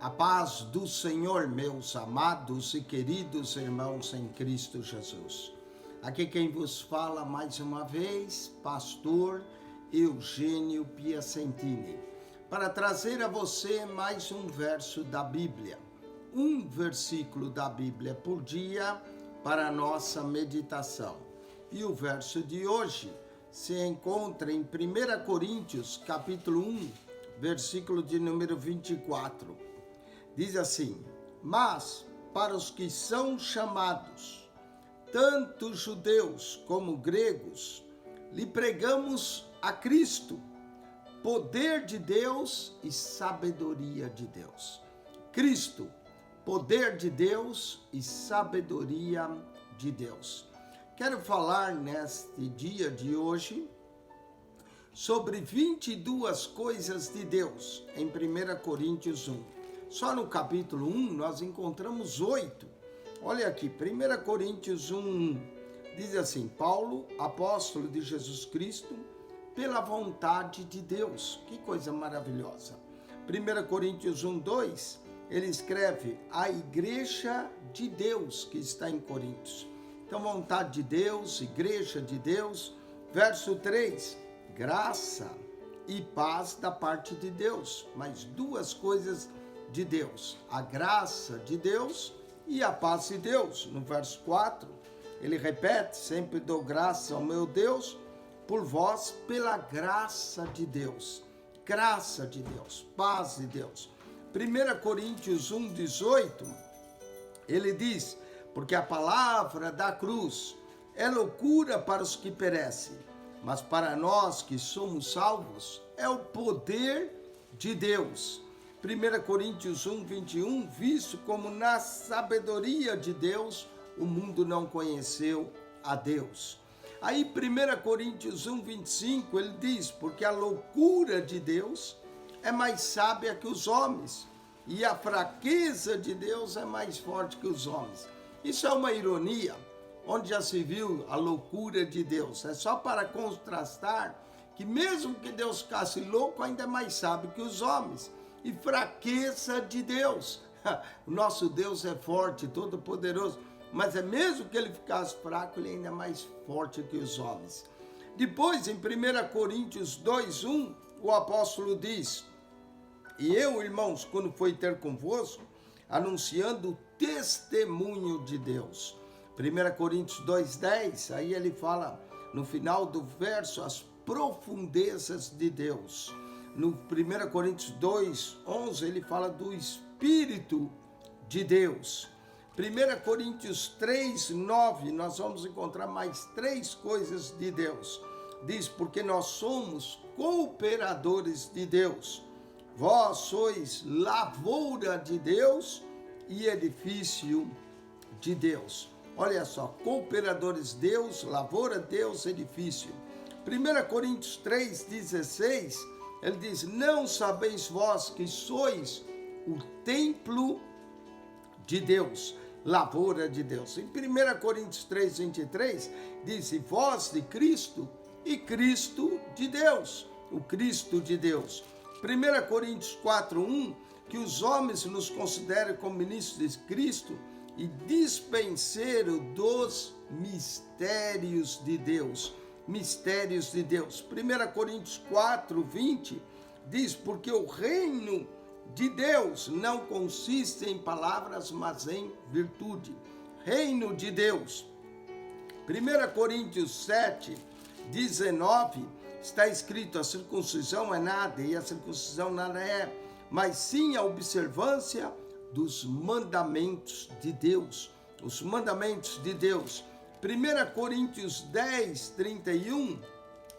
A paz do Senhor, meus amados e queridos irmãos em Cristo Jesus. Aqui quem vos fala mais uma vez, pastor Eugênio Piacentini, para trazer a você mais um verso da Bíblia, um versículo da Bíblia por dia para a nossa meditação. E o verso de hoje se encontra em 1 Coríntios, capítulo 1, versículo de número 24. Diz assim: mas para os que são chamados, tanto judeus como gregos, lhe pregamos a Cristo, poder de Deus e sabedoria de Deus. Cristo, poder de Deus e sabedoria de Deus. Quero falar neste dia de hoje sobre 22 coisas de Deus em 1 Coríntios 1. Só no capítulo 1 nós encontramos 8. Olha aqui, 1 Coríntios 1 diz assim: Paulo, apóstolo de Jesus Cristo, pela vontade de Deus. Que coisa maravilhosa. 1 Coríntios 1, 2, ele escreve a igreja de Deus que está em Coríntios. Então, vontade de Deus, igreja de Deus. Verso 3, graça e paz da parte de Deus. Mais duas coisas de Deus, a graça de Deus e a paz de Deus. No verso 4, ele repete: sempre dou graça ao meu Deus por vós pela graça de Deus. Graça de Deus, paz de Deus. 1 Coríntios 1, 18, ele diz: porque a palavra da cruz é loucura para os que perecem, mas para nós que somos salvos é o poder de Deus. 1 Coríntios 1, 21, visto como na sabedoria de Deus o mundo não conheceu a Deus. Aí 1 Coríntios 1, 25, ele diz: porque a loucura de Deus é mais sábia que os homens, e a fraqueza de Deus é mais forte que os homens. Isso é uma ironia, onde já se viu a loucura de Deus. É só para contrastar que mesmo que Deus ficasse louco, ainda é mais sábio que os homens. E fraqueza de Deus. O nosso Deus é forte, todo poderoso, mas é mesmo que ele ficasse fraco, ele ainda é mais forte que os homens. Depois, em 1 Coríntios 2, 1, o apóstolo diz: e eu, irmãos, quando fui ter convosco, anunciando o testemunho de Deus. 1 Coríntios 2, 10, aí ele fala no final do verso as profundezas de Deus. No 1 Coríntios 2, 11, ele fala do Espírito de Deus. 1 Coríntios 3, 9, nós vamos encontrar mais 3 coisas de Deus. Diz: porque nós somos cooperadores de Deus. Vós sois lavoura de Deus e edifício de Deus. Olha só, cooperadores de Deus, lavoura de Deus, edifício. 1 Coríntios 3, 16, ele diz: não sabeis vós que sois o templo de Deus, lavoura de Deus. Em 1 Coríntios 3, 23, diz: vós de Cristo e Cristo de Deus, o Cristo de Deus. 1 Coríntios 4, 1, que os homens nos considerem como ministros de Cristo e dispenseiros dos mistérios de Deus. Mistérios de Deus. 1 Coríntios 4, 20 diz: porque o reino de Deus não consiste em palavras, mas em virtude. Reino de Deus. 1 Coríntios 7, 19 está escrito: a circuncisão é nada e a circuncisão nada é, mas sim a observância dos mandamentos de Deus. Os mandamentos de Deus. 1 Coríntios 10, 31,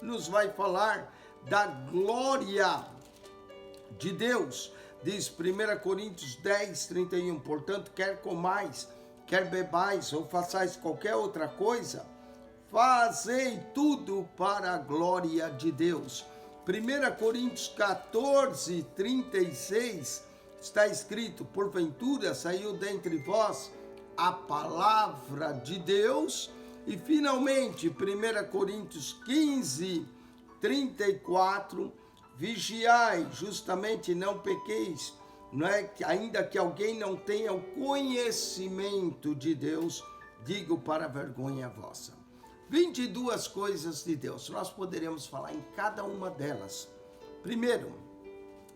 nos vai falar da glória de Deus. Diz 1 Coríntios 10, 31, portanto, quer comais, quer bebais ou façais qualquer outra coisa, fazei tudo para a glória de Deus. 1 Coríntios 14, 36, está escrito: porventura saiu dentre vós a palavra de Deus. E finalmente 1 Coríntios 15, 34, vigiai, justamente não pequeis, não é? Ainda que alguém não tenha o conhecimento de Deus, digo para a vergonha vossa. 22 coisas de Deus, nós poderemos falar em cada uma delas. Primeiro,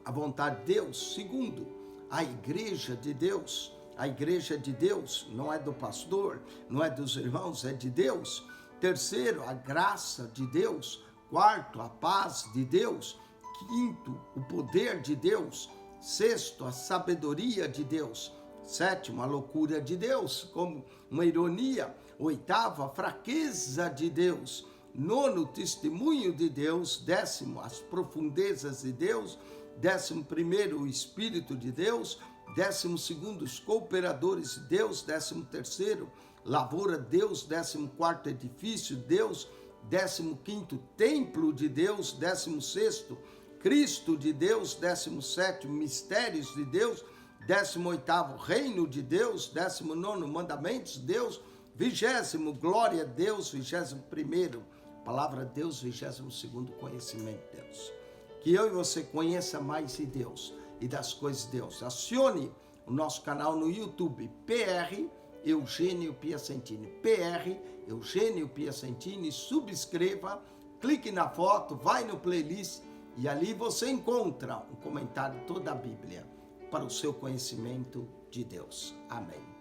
a vontade de Deus. Segundo, a igreja de Deus. A igreja de Deus não é do pastor, não é dos irmãos, é de Deus. Terceiro, a graça de Deus. Quarto, a paz de Deus. Quinto, o poder de Deus. Sexto, a sabedoria de Deus. Sétimo, a loucura de Deus, como uma ironia. Oitavo, a fraqueza de Deus. Nono, o testemunho de Deus. Décimo, as profundezas de Deus. 11º, o Espírito de Deus. 12º, os cooperadores de Deus. 13º, lavoura de Deus. 14º, edifício de Deus. 15º, templo de Deus. 16º, Cristo de Deus. 17º, mistérios de Deus. 18º, reino de Deus. 19º, mandamentos de Deus. 20º, glória a Deus. 21º, palavra de Deus. 22º, conhecimento de Deus. Que eu e você conheça mais de Deus e das coisas de Deus. Acione o nosso canal no YouTube, PR Eugênio Piacentini. PR Eugênio Piacentini. Subscreva, clique na foto, vai no playlist e ali você encontra um comentário de toda a Bíblia para o seu conhecimento de Deus. Amém.